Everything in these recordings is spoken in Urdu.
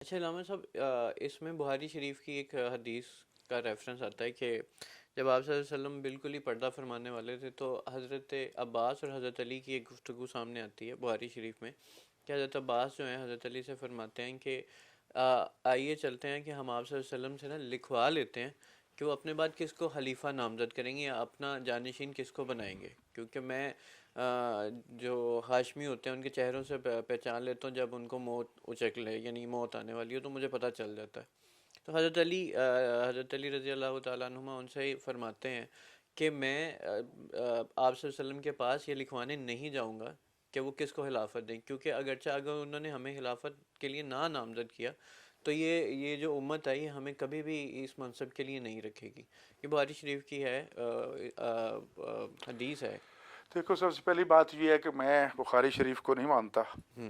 اچھا علامہ صاحب، اس میں بخاری شریف کی ایک حدیث کا ریفرنس آتا ہے کہ جب آپ صلی اللہ علیہ وسلم بالکل ہی پردہ فرمانے والے تھے تو حضرت عباس اور حضرت علی کی ایک گفتگو سامنے آتی ہے بخاری شریف میں، کہ حضرت عباس جو ہیں حضرت علی سے فرماتے ہیں کہ آئیے چلتے ہیں کہ ہم آپ صلی اللہ علیہ وسلم سے نا لکھوا لیتے ہیں کہ وہ اپنے بعد کس کو خلیفہ نامزد کریں گے یا اپنا جانشین کس کو بنائیں گے، کیونکہ میں جو ہاشمی ہوتے ہیں ان کے چہروں سے پہچان لیتا ہوں جب ان کو موت اچک لے، یعنی موت آنے والی ہو تو مجھے پتہ چل جاتا ہے۔ تو حضرت علی رضی اللہ تعالیٰ عنہما ان سے ہی فرماتے ہیں کہ میں آپ صلی اللہ علیہ وسلم کے پاس یہ لکھوانے نہیں جاؤں گا کہ وہ کس کو خلافت دیں، کیونکہ اگرچہ اگر انہوں نے ہمیں خلافت کے لیے نامزد کیا تو یہ جو امت ہے یہ ہمیں کبھی بھی اس منصب کے لیے نہیں رکھے گی۔ یہ بخاری شریف کی ہے حدیث ہے۔ دیکھو، سب سے پہلی بات یہ ہے کہ میں بخاری شریف کو نہیں مانتا۔ ہوں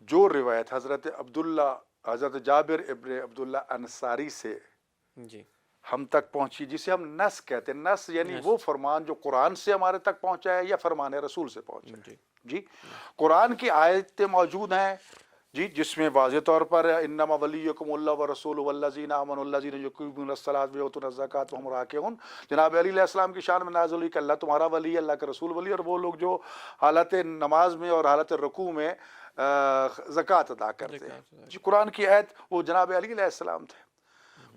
جو روایت حضرت جابر ابن عبداللہ انصاری سے جی ہم تک پہنچی، جسے ہم نص کہتے ہیں، نص یعنی نس وہ فرمان جو قرآن سے ہمارے تک پہنچا ہے یا فرمان رسول سے پہنچا ہے۔ جی جی، قرآن کی آیتیں موجود ہیں جی، جس میں واضح طور پر انما ولیکم اللہ ورسولہ والذین آمنوا الذین یقیمون الصلاۃ ویؤتون الزکاۃ وہم راکعون۔ جناب علی علیہ السلام کی شان میں نازل ہوئی کہ اللہ تمہارا ولی ہے، اللہ کا رسول ولی، اور وہ لوگ جو حالت نماز میں اور حالت رکوع میں زکوٰۃ ادا کرتے ہیں۔ جی، قرآن کی آیت وہ جناب علی علیہ السلام تھے۔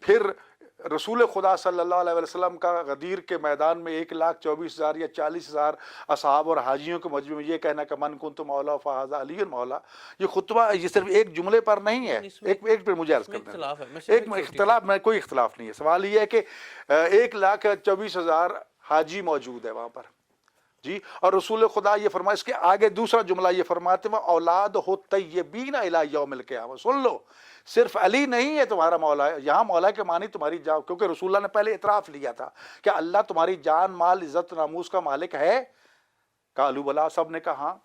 پھر رسول خدا صلی اللہ علیہ وسلم کا غدیر کے میدان میں 1,24,000 یا 40,000 اصحاب اور حاجیوں کے مجمع میں یہ کہنا کہ من کنت مولا فہذا علی مولا، یہ خطبہ یہ صرف ایک جملے پر نہیں ہے۔ ایک پہ مجھے عرض کرنا ہے، ایک اختلاف میں کوئی اختلاف نہیں ہے، سوال یہ ہے کہ 1,24,000 حاجی موجود ہے وہاں پر جی، اور رسول خدا یہ فرمائے، اس کے آگے دوسرا جملہ یہ فرماتے ہیں اولاد ہو طیبین الی یوم القیامہ۔ سن لو، صرف علی نہیں ہے تمہارا مولا، یہاں مولا کے معنی تمہاری جان، کیونکہ رسول اللہ نے پہلے اعتراف لیا تھا کہ اللہ تمہاری جان مال عزت ناموس کا مالک ہے۔ قالوا بلا، سب نے کہا ہاں۔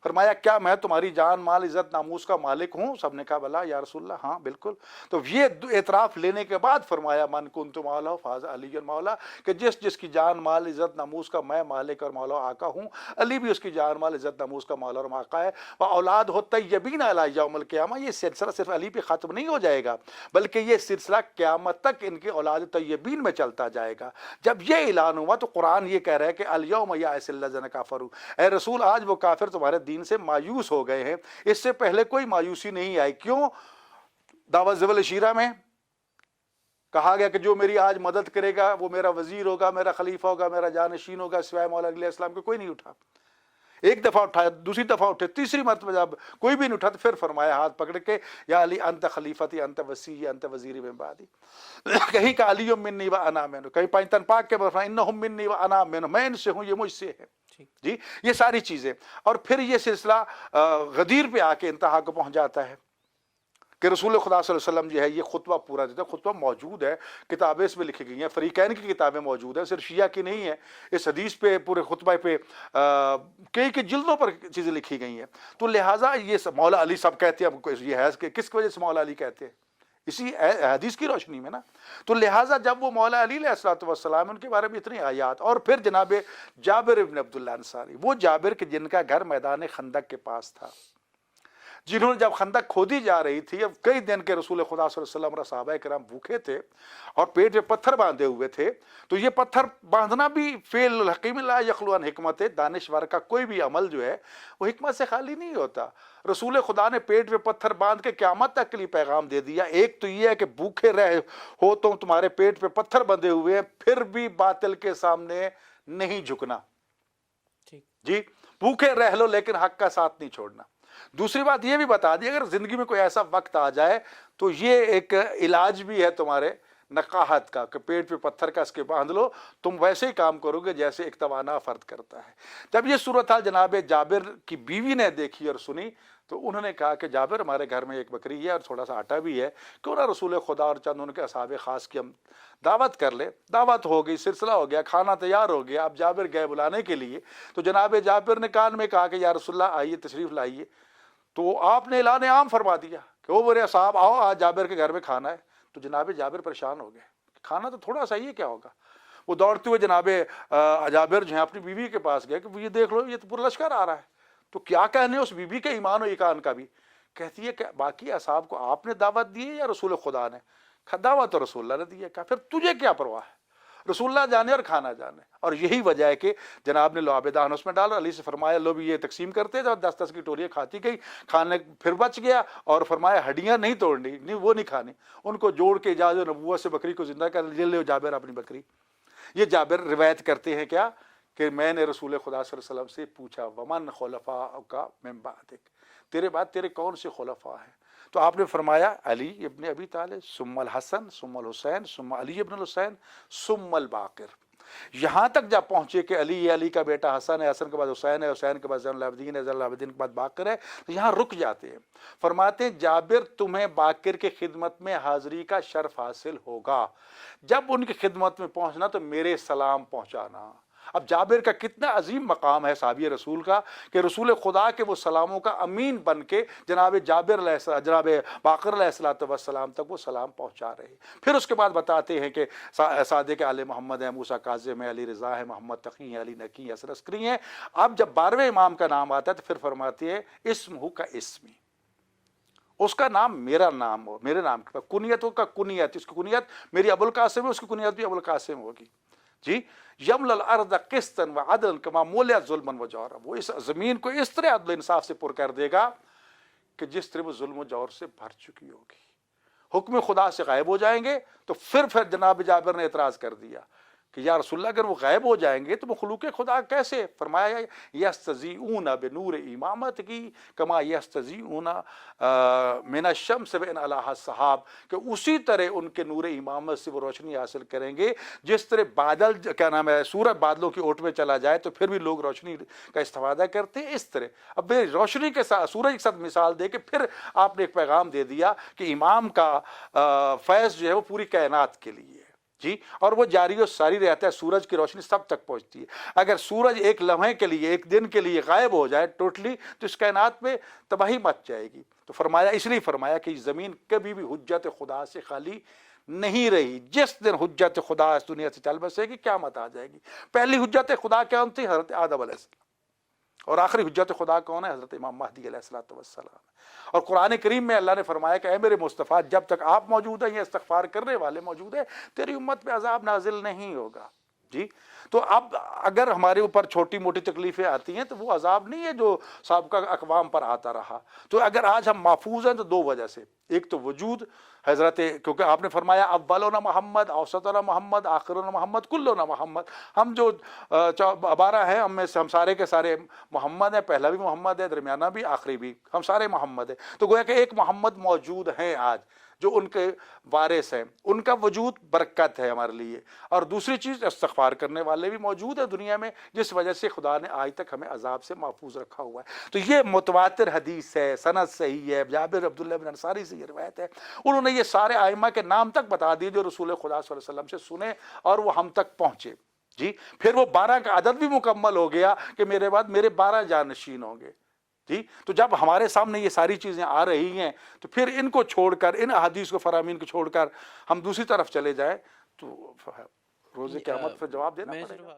فرمایا کیا میں تمہاری جان مال عزت ناموس کا مالک ہوں؟ سب نے کہا بلا یا رسول اللہ، ہاں بالکل۔ تو یہ اعتراف لینے کے بعد فرمایا من کنت مولا فہذا علی مولا، کہ جس کی جان مال عزت ناموس کا میں مالک اور مولا آقا ہوں، علی بھی اس کی جان مال عزت ناموس کا مولا اور آقا ہے۔ وہ اولاد ہو طیبین الی یوم القیامہ، یہ سلسلہ صرف علی پہ ختم نہیں ہو جائے گا، بلکہ یہ سلسلہ قیامت تک ان کے اولاد طیبین میں چلتا جائے گا۔ جب یہ اعلان ہوا تو قرآن یہ کہہ رہا ہے کہ الیوم یئس الذین کفروا، اے رسول آج وہ کافر تمہارے دین سے مایوس ہو گئے ہیں، اس سے پہلے کوئی مایوسی نہیں آئی۔ کیوں؟ دعوت ذوال شیرہ میں کہا گیا کہ جو میری آج مدد کرے گا وہ میرا وزیر ہوگا، میرا خلیفہ ہوگا، میرا جانشین ہوگا، سوائے مولا علیہ السلام کے کوئی نہیں اٹھا۔ ایک دفعہ اٹھایا، دوسری دفعہ اٹھے، تیسری مرتبہ جب کوئی بھی نہیں اٹھا تو پھر فرمایا ہاتھ پکڑ کے یا علی انت خلیفتی انت وصی انت وزیری من بعدی۔ کہیں کہ علی منی و انا منہ، کہیں پنجتن پاک کے فرمایا انہم منی و انا منہ، میں ان سے ہوں یہ مجھ سے ہے۔ جی، یہ ساری چیزیں، اور پھر یہ سلسلہ غدیر پہ آ کے انتہا کو پہنچ جاتا ہے کہ رسول خدا صلی اللہ علیہ وسلم جو ہے یہ خطبہ پورا دیتا ہے۔ خطبہ موجود ہے، کتابیں اس میں لکھی گئی ہیں، فریقین کی کتابیں موجود ہیں، صرف شیعہ کی نہیں ہے۔ اس حدیث پہ پورے خطبہ پہ کئی جلدوں پر چیزیں لکھی گئی ہیں۔ تو لہٰذا یہ مولا علی سب کہتے ہیں، یہ ہے کہ کس وجہ سے مولا علی کہتے ہیں؟ اسی حدیث کی روشنی میں نا۔ تو لہٰذا جب وہ مولا علی علیہ السلام ان کے بارے میں اتنی آیات، اور پھر جناب جابر ابن عبداللہ انصاری، وہ جابر کہ جن کا گھر میدان خندق کے پاس تھا، جنہوں نے جب خندق کھودی جا رہی تھی، اب کئی دن کے رسول خدا صلی اللہ علیہ وسلم اور صحابہ کرام بھوکے تھے اور پیٹ میں پتھر باندھے ہوئے تھے، تو یہ پتھر باندھنا بھی فعل الحکیم لا یخلو عن حکمت، دانشور کا کوئی بھی عمل جو ہے وہ حکمت سے خالی نہیں ہوتا۔ رسول خدا نے پیٹ میں پتھر باندھ کے قیامت تک کے لیے پیغام دے دیا۔ ایک تو یہ ہے کہ بھوکے رہے ہو تو تمہارے پیٹ پہ پتھر بندھے ہوئے ہیں، پھر بھی باطل کے سامنے نہیں جھکنا۔ جی، بھوکے رہ لو لیکن حق کا ساتھ نہیں چھوڑنا۔ دوسری بات یہ بھی بتا دی، اگر زندگی میں کوئی ایسا وقت آ جائے تو یہ ایک علاج بھی ہے تمہارے نقاہت کا کہ پیٹ پہ پتھر کا اس کے باندھ لو، تم ویسے ہی کام کرو گے جیسے ایک توانا فرد کرتا ہے۔ جب یہ صورتحال جناب جابر کی بیوی نے دیکھی اور سنی تو انہوں نے کہا کہ جابر ہمارے گھر میں ایک بکری ہے اور تھوڑا سا آٹا بھی ہے، کیوں نہ رسول خدا اور چند ان کے اصحاب خاص کی ہم دعوت کر لے۔ دعوت ہو گئی، سلسلہ ہو گیا، کھانا تیار ہو گیا، اب جابر گئے بلانے کے لیے، تو جناب جابر نے کان میں کہا کہ یا رسول اللہ آئیے تشریف لائیے، تو آپ نے اعلان عام فرما دیا کہ وہ میرے صاحب آؤ آج جابر کے گھر میں کھانا ہے۔ تو جناب جابر پریشان ہو گئے، کھانا تو تھوڑا سا ہی کیا ہوگا۔ وہ دوڑتے ہوئے جناب جابر جو ہیں اپنی بیوی کے پاس گئے کہ یہ دیکھ لو یہ تو پورا لشکر آ رہا ہے۔ تو کیا کہنے اس بیوی کے ایمان و ایقان کا بھی کہتی ہے کہ باقی اصحاب کو آپ نے دعوت دی ہے یا رسول خدا نے؟ دعوت تو رسول اللہ نے دی ہے. کہا پھر تجھے کیا پرواہ ہے؟ رسول اللہ جانے اور کھانا جانے. اور یہی وجہ ہے کہ جناب نے لعاب دہن اس میں ڈالا, علی سے فرمایا لو بھی یہ تقسیم کرتے تھے, اور 10-10 کی ٹوریاں کھاتی گئی, کھانے پھر بچ گیا, اور فرمایا ہڈیاں نہیں توڑنی, نہیں وہ نہیں کھانی, ان کو جوڑ کے اجازت نبوت سے بکری کو زندہ کر لے جابر اپنی بکری. یہ جابر روایت کرتے ہیں کیا کہ میں نے رسول خدا صلی اللہ علیہ وسلم سے پوچھا ومن خلفاءک من بعدک, تیرے بعد تیرے کون سے خلفاء ہیں؟ تو آپ نے فرمایا علی ابن ابی طالب, ثم الحسن, ثم الحسین, ثم علی ابن الحسین, ثم الباقر. یہاں تک جب پہنچے کہ علی کا بیٹا حسن ہے, حسن کے بعد حسین ہے, حسین کے بعد زین العابدین ہے, زین العابدین کے بعد باقر ہے, تو یہاں رک جاتے ہیں. فرماتے ہیں جابر تمہیں باقر کے خدمت میں حاضری کا شرف حاصل ہوگا, جب ان کی خدمت میں پہنچنا تو میرے سلام پہنچانا. اب جابر کا کتنا عظیم مقام ہے صحابی رسول کا کہ رسول خدا کے وہ سلاموں کا امین بن کے جناب جابر علیہ السلام, جناب باقر علیہ السلام تک وہ سلام پہنچا رہے. پھر اس کے بعد بتاتے ہیں کہ صادق آل محمد ہے, موسیٰ کاظم ہے, علی رضا ہے, محمد تقی ہے, علی نقی ہے, حسن عسکری ہیں. اب جب 12ویں امام کا نام آتا ہے تو پھر فرماتے ہیں اسمہ کا اسمی, اس کا نام میرا نام ہو, میرے نام کا کنیت ہو, کا کنیت, اس کی کنیت میری ابو القاسم ہے, اس کی کنیت بھی ابو القاسم ہوگی. جی یمل الارض قسطا وعدلا کما مولعت ظلما وجورا, وہ اس زمین کو اس طرح عدل انصاف سے پر کر دے گا کہ جس طرح وہ ظلم و جور سے بھر چکی ہوگی. حکم خدا سے غائب ہو جائیں گے تو پھر جناب جابر نے اعتراض کر دیا کہ یا رسول اللہ اگر وہ غائب ہو جائیں گے تو وہ خلوق خدا کیسے؟ فرمایا یستضیئون بنور امامت کی کما یستضیئون من الشمس بین علیہا السحاب, کہ اسی طرح ان کے نور امامت سے وہ روشنی حاصل کریں گے جس طرح بادل کیا نام ہے سورج بادلوں کی اوٹ میں چلا جائے تو پھر بھی لوگ روشنی کا استفادہ کرتے ہیں, اس طرح. اب روشنی کے ساتھ سورج کے ساتھ مثال دے کے پھر آپ نے ایک پیغام دے دیا کہ امام کا فیض جو ہے وہ پوری کائنات کے لیے ہے. جی, اور وہ جاری و ساری رہتا ہے, سورج کی روشنی سب تک پہنچتی ہے. اگر سورج ایک لمحے کے لیے, ایک دن کے لیے غائب ہو جائے ٹوٹلی تو اس کائنات میں تباہی مچ جائے گی. تو فرمایا, اس لیے فرمایا کہ زمین کبھی بھی حجت خدا سے خالی نہیں رہی. جس دن حجت خدا اس دنیا سے چل بسے گی قیامت آ جائے گی. پہلی حجت خدا کون تھی؟ حضرت آدم علیہ السلام. اور آخری حجت خدا کون ہے؟ حضرت امام مہدی علیہ السلام. اور قرآن کریم میں اللہ نے فرمایا کہ اے میرے مصطفیٰ, جب تک آپ موجود ہیں یا استغفار کرنے والے موجود ہیں تیری امت پہ عذاب نازل نہیں ہوگا. جی, تو اب اگر ہمارے اوپر چھوٹی موٹی تکلیفیں آتی ہیں تو وہ عذاب نہیں ہے جو سابقہ اقوام پر آتا رہا. تو اگر آج ہم محفوظ ہیں تو دو وجہ سے, ایک تو وجود حضرت, کیونکہ آپ نے فرمایا اولنا محمد, اوسطنا محمد, آخرنا محمد, کلنا محمد. ہم جو 12 ہیں ہم میں سے ہم سارے کے سارے محمد ہیں, پہلا بھی محمد ہے, درمیانہ بھی, آخری بھی, ہم سارے محمد ہیں. تو گویا کہ ایک محمد موجود ہیں آج جو ان کے وارث ہیں, ان کا وجود برکت ہے ہمارے لیے. اور دوسری چیز استغفار کرنے والے بھی موجود ہیں دنیا میں, جس وجہ سے خدا نے آج تک ہمیں عذاب سے محفوظ رکھا ہوا ہے. تو یہ متواتر حدیث ہے, سند صحیح ہے, جابر عبداللہ بن انصاری سے یہ روایت ہے. انہوں نے یہ سارے ائمہ کے نام تک بتا دیے جو رسول خدا صلی اللہ علیہ وسلم سے سنے اور وہ ہم تک پہنچے. جی, پھر وہ 12 کا عدد بھی مکمل ہو گیا کہ میرے بعد میرے 12 جانشین ہوں گے. جی, تو جب ہمارے سامنے یہ ساری چیزیں آ رہی ہیں تو پھر ان کو چھوڑ کر, ان احادیث کو فرامین کو چھوڑ کر ہم دوسری طرف چلے جائیں تو روز قیامت پھر جواب دینا پڑے گا.